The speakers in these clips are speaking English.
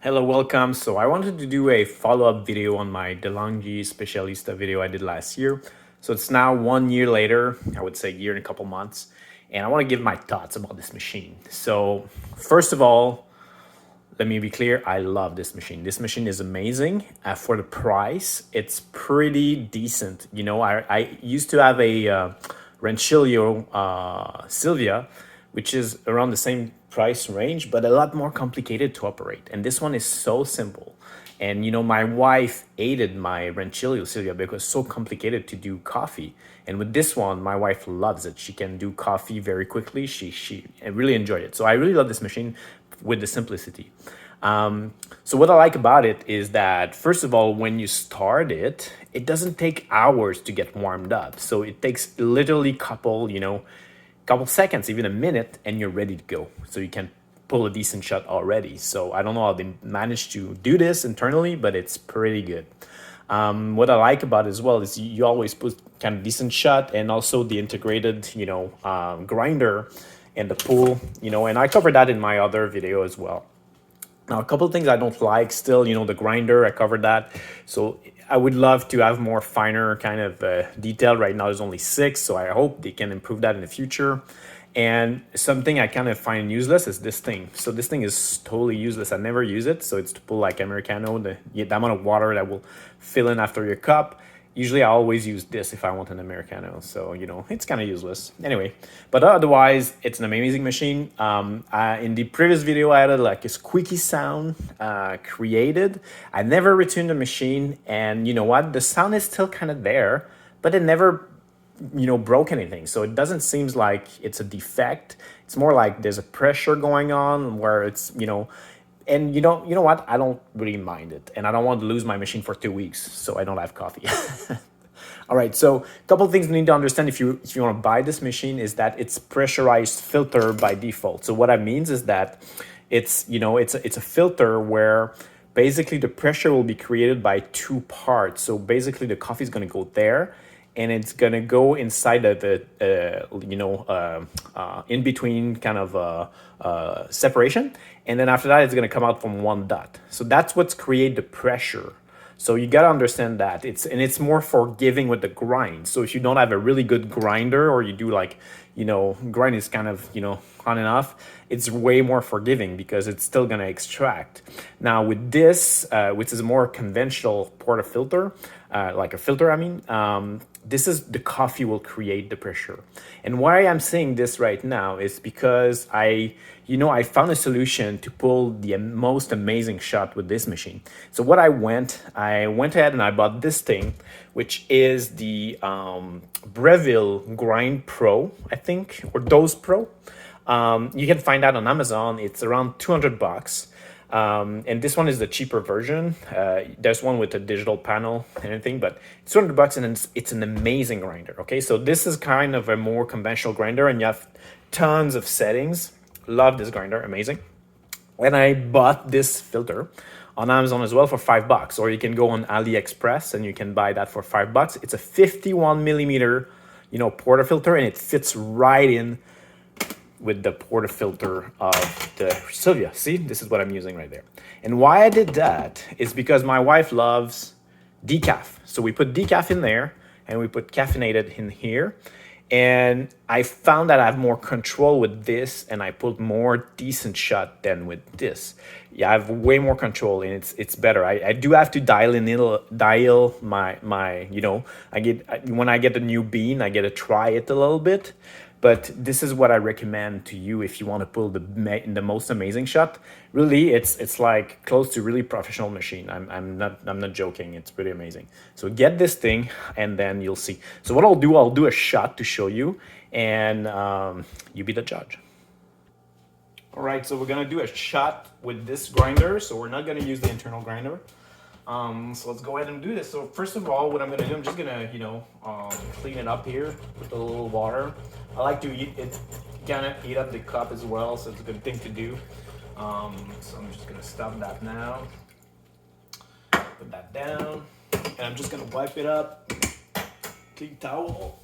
Hello, welcome. So I wanted to do a follow-up video on my DeLonghi Specialista video I did last year. So it's now 1 year later, I would say year and a couple months, and I want to give my thoughts about this machine. So first of all, let me be clear, I love this machine. This machine is amazing. For the price, it's pretty decent. You know, I used to have a Rancilio Sylvia, which is around the same price range, but a lot more complicated to operate. And this one is so simple. And you know, my wife hated my Rancilio Sylvia because it's so complicated to do coffee. And with this one, my wife loves it. She can do coffee very quickly. She really enjoyed it. So I really love this machine with the simplicity. So what I like about it is that, first of all, when you start it, it doesn't take hours to get warmed up. So it takes literally couple seconds, even a minute, and you're ready to go. So you can pull a decent shot already. So I don't know how they managed to do this internally, but it's pretty good. What I like about it as well is you always put kind of decent shot, and also the integrated, grinder and the pull, and I covered that in my other video as well. Now, a couple of things I don't like still, the grinder, I covered that. So I would love to have more finer kind of detail. Right now there's only 6, so I hope they can improve that in the future. And something I kind of find useless is this thing. So this thing is totally useless. I never use it. So it's to pull like Americano, the amount of water that will fill in after your cup. Usually I always use this if I want an Americano. So, it's kind of useless. Anyway, but otherwise, it's an amazing machine. In the previous video, I had like a squeaky sound created. I never returned the machine. And you know what? The sound is still kind of there, but it never broke anything. So it doesn't seem like it's a defect. It's more like there's a pressure going on where it's, and you know what? I don't really mind it. And I don't want to lose my machine for 2 weeks, so I don't have coffee. All right, so a couple of things you need to understand if you want to buy this machine is that it's pressurized filter by default. So what that means is that it's a filter where basically the pressure will be created by 2 parts. So basically the coffee is going to go there, and it's going to go inside of the in between kind of separation, and then after that it's going to come out from one dot. So that's what's create the pressure. So you got to understand that it's more forgiving with the grind. So if you don't have a really good grinder, or you do like, grind is kind of, on and off, it's way more forgiving because it's still going to extract. Now with this, which is a more conventional portafilter, like a filter, this is the coffee will create the pressure. And why I'm saying this right now is because I found a solution to pull the most amazing shot with this machine. So what I went ahead and I bought this thing, which is the Breville Grind Pro, I think, or Dose Pro. You can find that on Amazon. It's around $200. And this one is the cheaper version. There's one with a digital panel and everything, but it's $200 and it's an amazing grinder. Okay, so this is kind of a more conventional grinder, and you have tons of settings. Love this grinder, amazing. And I bought this filter on Amazon as well for $5, or you can go on AliExpress and you can buy that for $5. It's a 51 millimeter, portafilter, and it fits right in with the portafilter of the Sylvia. See, this is what I'm using right there. And why I did that is because my wife loves decaf. So we put decaf in there and we put caffeinated in here. And I found that I have more control with this, and I put more decent shot than with this. Yeah, I have way more control, and it's better. I do have to dial my when I get a new bean, I get to try it a little bit. But this is what I recommend to you if you want to pull the most amazing shot. Really, it's like close to really professional machine. I'm not joking. It's pretty amazing. So get this thing, and then you'll see. So what I'll do a shot to show you, and you be the judge. All right, so we're gonna do a shot with this grinder. So we're not gonna use the internal grinder. So let's go ahead and do this. So first of all, what I'm gonna do, I'm just gonna, clean it up here with a little water. I like to kind of heat up the cup as well, so it's a good thing to do. So I'm just gonna stop that now. Put that down, and I'm just gonna wipe it up. Clean towel,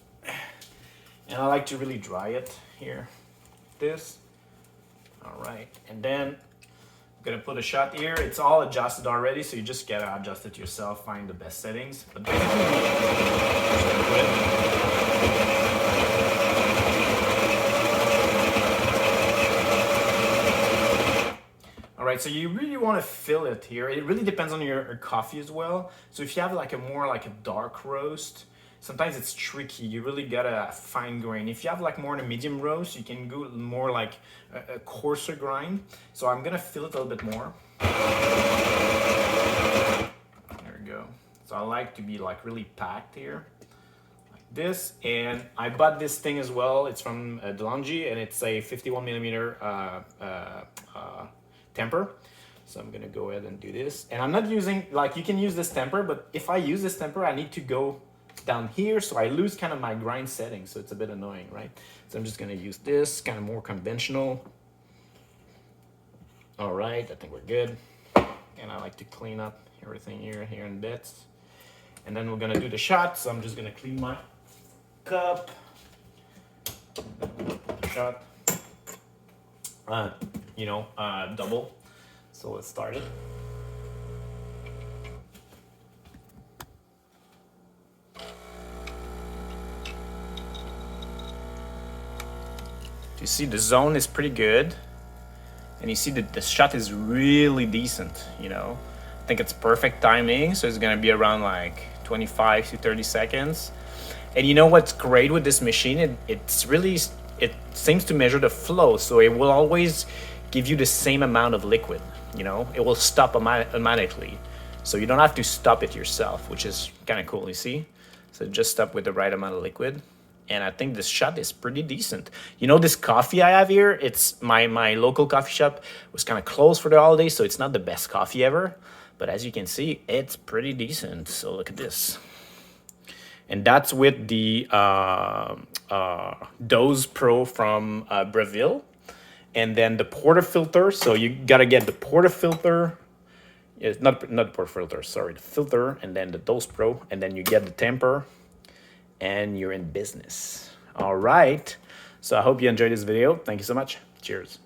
and I like to really dry it here. This. All right, and then Gonna put a shot here. It's all adjusted already, so you just gotta adjust it yourself, find the best settings. But basically, all right, so you really want to fill it here. It really depends on your coffee as well. So if you have like a more like a dark roast, sometimes it's tricky. You really gotta fine grain. If you have like more in a medium roast, you can go more like a coarser grind. So I'm gonna fill it a little bit more. There we go. So I like to be like really packed here, like this. And I bought this thing as well. It's from DeLonghi, and it's a 51 millimeter temper. So I'm gonna go ahead and do this. And I'm not using, like, you can use this temper, but if I use this temper, I need to go down here, so I lose kind of my grind setting, so it's a bit annoying, right? So I'm just gonna use this kind of more conventional. All right, I think we're good. And I like to clean up everything here in bits. And then we're gonna do the shot, so I'm just gonna clean my cup. Shot. Double. So let's start it. You see the zone is pretty good, and you see that the shot is really decent, you know. I think it's perfect timing, so it's gonna be around like 25 to 30 seconds. And you know what's great with this machine? It seems to measure the flow, so it will always give you the same amount of liquid, you know. It will stop automatically, so you don't have to stop it yourself, which is kind of cool, you see. So just stop with the right amount of liquid. And I think this shot is pretty decent. You know, this coffee I have here, it's my local coffee shop was kind of closed for the holidays, so it's not the best coffee ever. But as you can see, it's pretty decent. So look at this. And that's with the Dose Pro from Brazil. And then the portafilter. So you gotta get the portafilter. It's not portafilter, sorry, the filter, and then the Dose Pro, and then you get the temper, and you're in business. All right. So I hope you enjoyed this video. Thank you so much. Cheers.